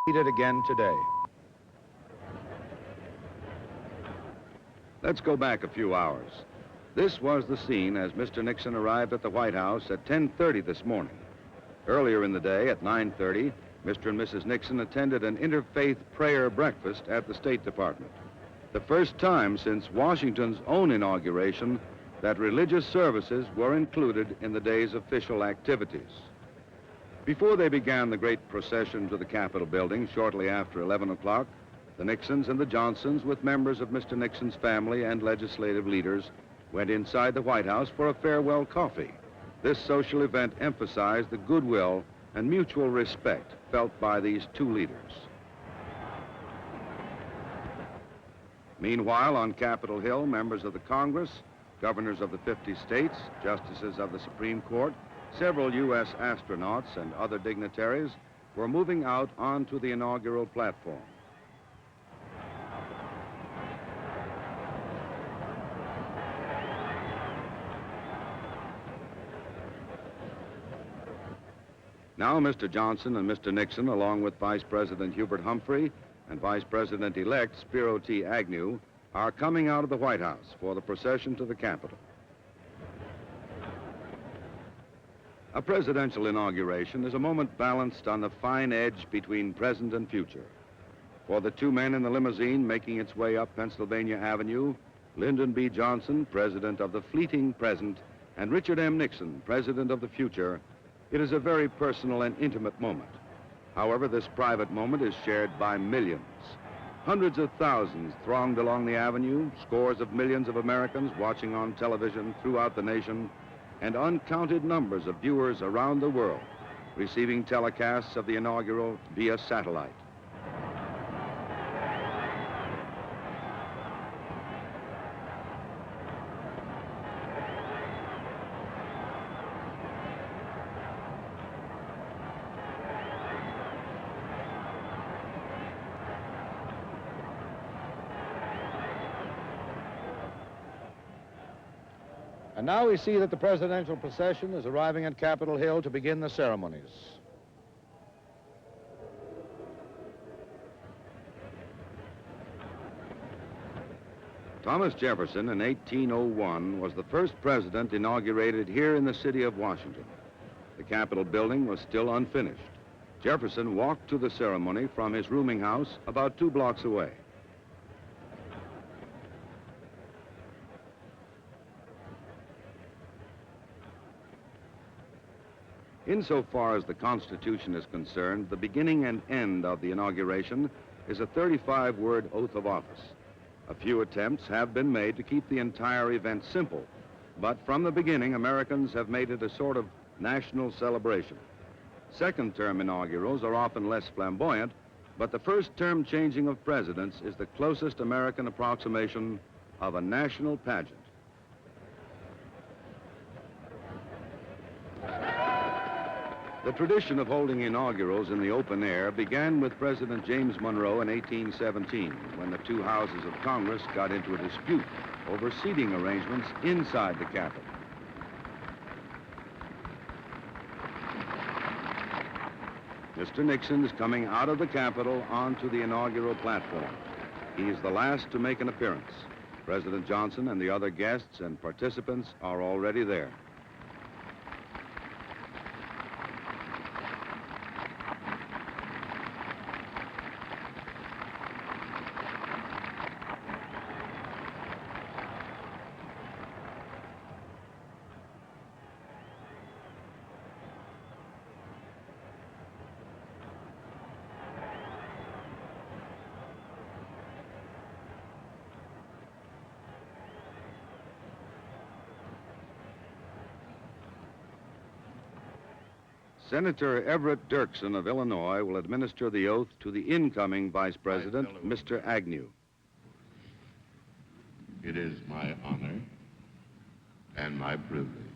repeated again today. Let's go back a few hours. This was the scene as Mr. Nixon arrived at the White House at 10:30 this morning. Earlier in the day at 9:30, Mr. and Mrs. Nixon attended an interfaith prayer breakfast at the State Department. The first time since Washington's own inauguration that religious services were included in the day's official activities. Before they began the great procession to the Capitol building shortly after 11 o'clock, the Nixons and the Johnsons, with members of Mr. Nixon's family and legislative leaders, went inside the White House for a farewell coffee. This social event emphasized the goodwill and mutual respect felt by these two leaders. Meanwhile, on Capitol Hill, members of the Congress, governors of the 50 states, justices of the Supreme Court, several U.S. astronauts, and other dignitaries were moving out onto the inaugural platform. Now, Mr. Johnson and Mr. Nixon, along with Vice President Hubert Humphrey and Vice President-elect Spiro T. Agnew, are coming out of the White House for the procession to the Capitol. A presidential inauguration is a moment balanced on the fine edge between present and future. For the two men in the limousine making its way up Pennsylvania Avenue, Lyndon B. Johnson, president of the fleeting present, and Richard M. Nixon, president of the future, it is a very personal and intimate moment. However, this private moment is shared by millions. Hundreds of thousands thronged along the avenue, scores of millions of Americans watching on television throughout the nation, and uncounted numbers of viewers around the world receiving telecasts of the inaugural via satellite. And now we see that the presidential procession is arriving at Capitol Hill to begin the ceremonies. Thomas Jefferson in 1801 was the first president inaugurated here in the city of Washington. The Capitol building was still unfinished. Jefferson walked to the ceremony from his rooming house about 2 blocks away. Insofar as the Constitution is concerned, the beginning and end of the inauguration is a 35-word oath of office. A few attempts have been made to keep the entire event simple, but from the beginning, Americans have made it a sort of national celebration. Second-term inaugurals are often less flamboyant, but the first-term changing of presidents is the closest American approximation of a national pageant. The tradition of holding inaugurals in the open air began with President James Monroe in 1817, when the two houses of Congress got into a dispute over seating arrangements inside the Capitol. Mr. Nixon is coming out of the Capitol onto the inaugural platform. He is the last to make an appearance. President Johnson and the other guests and participants are already there. Senator Everett Dirksen of Illinois will administer the oath to the incoming Vice President, Mr. Agnew. It is my honor and my privilege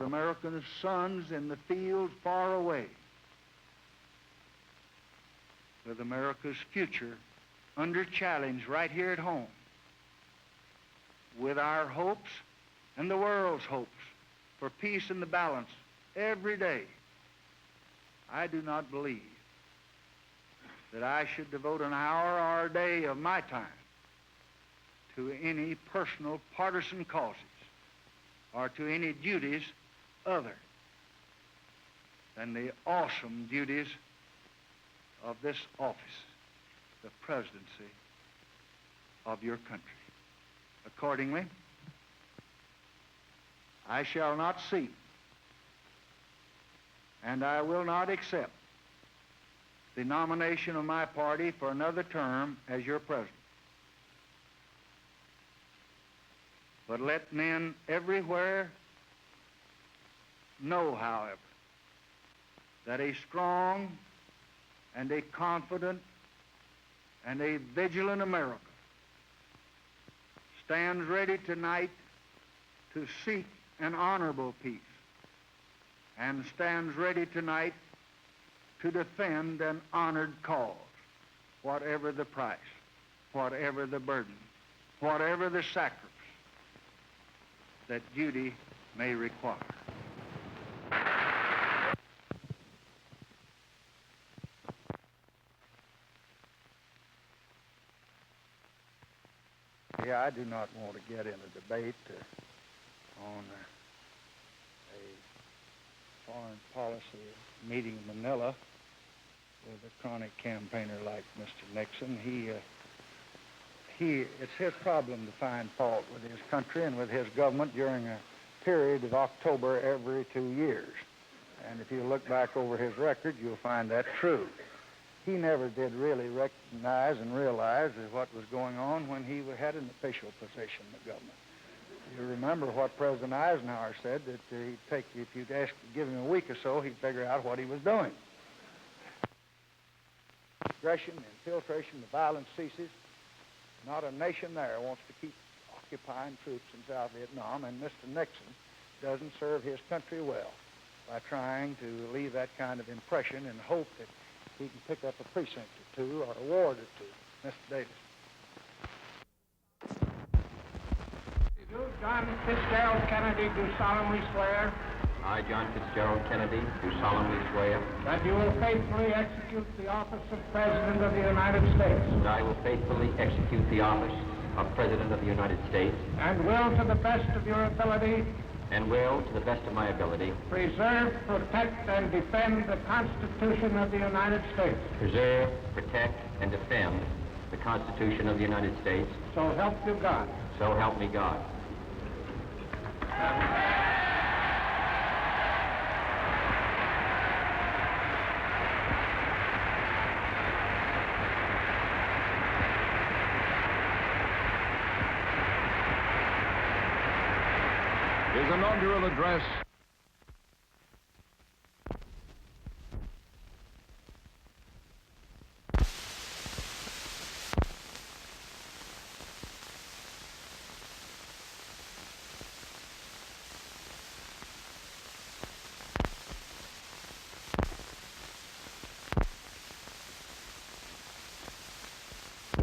American sons in the field far away, with America's future under challenge right here at home, with our hopes and the world's hopes for peace and the balance every day, I do not believe that I should devote an hour or a day of my time to any personal partisan causes or to any duties other than the awesome duties of this office, the presidency of your country. Accordingly, I shall not seek and I will not accept the nomination of my party for another term as your president. But let men everywhere know, however, that a strong and a confident and a vigilant America stands ready tonight to seek an honorable peace and stands ready tonight to defend an honored cause, whatever the price, whatever the burden, whatever the sacrifice that duty may require. Yeah, I do not want to get in a debate on a foreign policy meeting in Manila with a chronic campaigner like Mr. Nixon. It's his problem to find fault with his country and with his government during a period of October every 2 years. And if you look back over his record, you'll find that true. He never did really recognize and realize what was going on when he had an official position in the government. You remember what President Eisenhower said, that he'd take, if you'd give him a week or so, he'd figure out what he was doing. Aggression, infiltration, the violence ceases. Not a nation there wants to keep occupying troops in South Vietnam, and Mr. Nixon doesn't serve his country well by trying to leave that kind of impression and hope that he can pick up a precinct or two or a ward or two. Mr. Davis. Do John Fitzgerald Kennedy do solemnly swear I, John Fitzgerald Kennedy, do solemnly swear that you will faithfully execute the office of President of the United States that I will faithfully execute the office of President of the United States and will, to the best of your ability, and will, to the best of my ability, preserve, protect, and defend the Constitution of the United States. preserve, protect, and defend the Constitution of the United States. So help you God. So help me God. His inaugural address.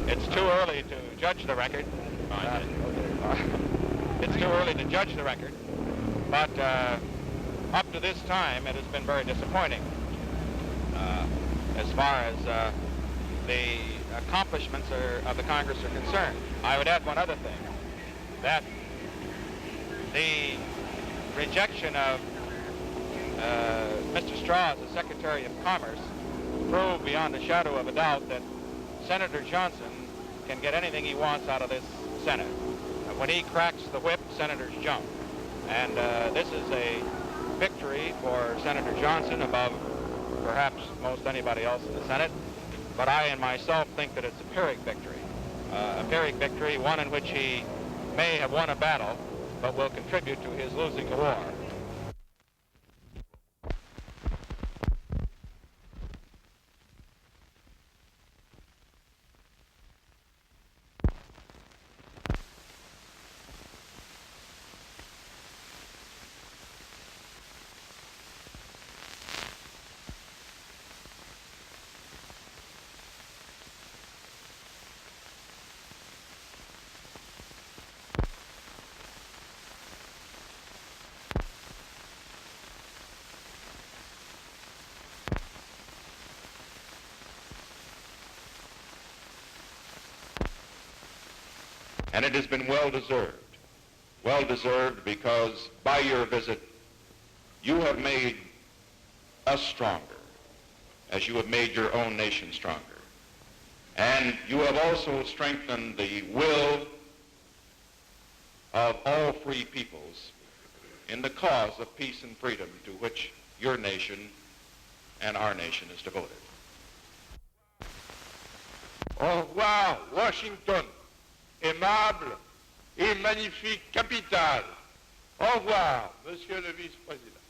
It's too early to judge the record. It's too early to judge the record, but up to this time, it has been very disappointing as far as the accomplishments of the Congress are concerned. I would add one other thing, that the rejection of Mr. Straw as the Secretary of Commerce proved beyond a shadow of a doubt that Senator Johnson can get anything he wants out of this Senate. When he cracks the whip, senators jump. And this is a victory for Senator Johnson above perhaps most anybody else in the Senate. But I and myself think that it's a Pyrrhic victory. A Pyrrhic victory, one in which he may have won a battle, but will contribute to his losing the war. And it has been well-deserved. Well-deserved because by your visit, you have made us stronger, as you have made your own nation stronger. And you have also strengthened the will of all free peoples in the cause of peace and freedom to which your nation and our nation is devoted. Au revoir, Washington, aimable et magnifique capitale. Au revoir, Monsieur le Vice-président.